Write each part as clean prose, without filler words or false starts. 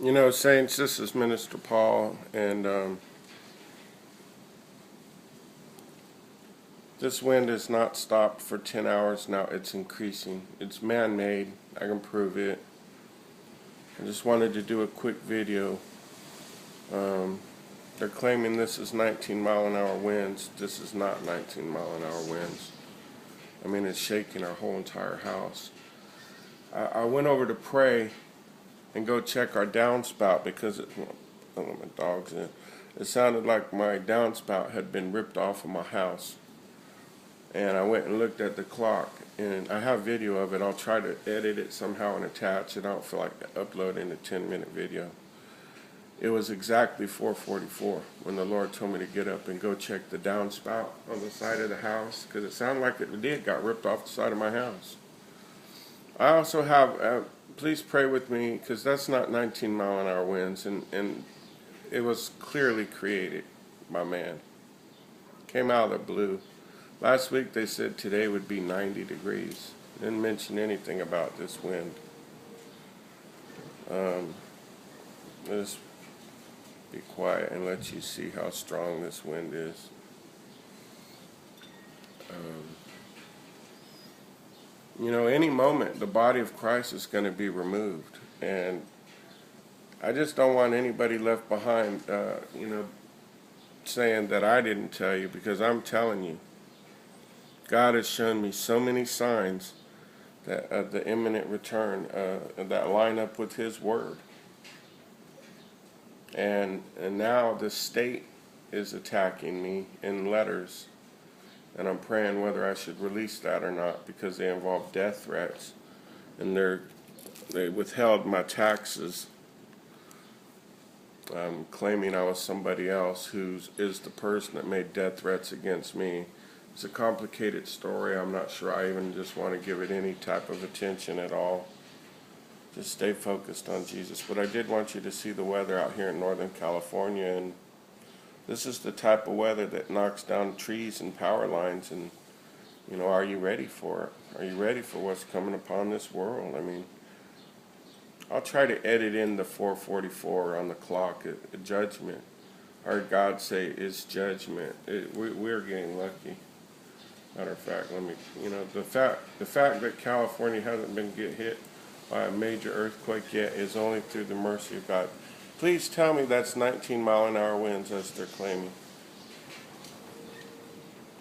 You know, Saints, this is Minister Paul, and this wind has not stopped for 10 hours now. It's increasing. It's man-made. I can prove it. I just wanted to do a quick video. They're claiming this is 19-mile-an-hour winds. This is not 19-mile-an-hour winds. I mean, it's shaking our whole entire house. I went over to pray and go check our downspout because I don't know, my dog's in. It sounded like my downspout had been ripped off of my house. And I went and looked at the clock, and I have video of it. I'll try to edit it somehow and attach it. I don't feel like uploading a 10-minute video. It was exactly 4:44 when the Lord told me to get up and go check the downspout on the side of the house, because it sounded like it got ripped off the side of my house. I also have, please pray with me, because that's not 19-mile-an-hour winds, and it was clearly created by man. Came out of the blue. Last week they said today would be 90 degrees. Didn't mention anything about this wind. Let's be quiet and let you see how strong this wind is. You know, any moment the body of Christ is going to be removed, and I just don't want anybody left behind, you know, saying that I didn't tell you, because I'm telling you. God has shown me so many signs that of the imminent return that line up with His Word. And now the state is attacking me in letters, and I'm praying whether I should release that or not, because they involve death threats, and they withheld my taxes, claiming I was somebody else who is the person that made death threats against me. It's a complicated story. I'm not sure I even just want to give it any type of attention at all. Just stay focused on Jesus. But I did want you to see the weather out here in Northern California, and this is the type of weather that knocks down trees and power lines. And, you know, are you ready for it? Are you ready for what's coming upon this world? I mean, I'll try to edit in the 4:44 on the clock at judgment. I heard God say it's judgment. We're getting lucky. Matter of fact, you know, the fact that California hasn't been hit by a major earthquake yet is only through the mercy of God. Please tell me that's 19-mile-an-hour winds as they're claiming.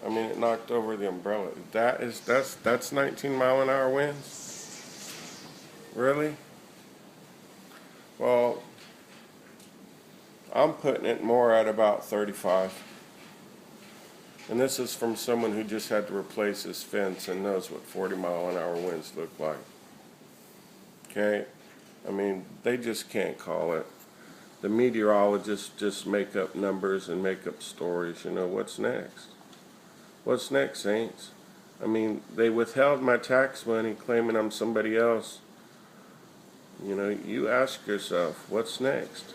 I mean, it knocked over the umbrella. That's 19-mile-an-hour winds? Really? Well, I'm putting it more at about 35. And this is from someone who just had to replace his fence and knows what 40-mile-an-hour winds look like. Okay? I mean, they just can't call it. The meteorologists just make up numbers and make up stories. You know, what's next? What's next, saints? I mean, they withheld my tax money claiming I'm somebody else. You know, you ask yourself, what's next?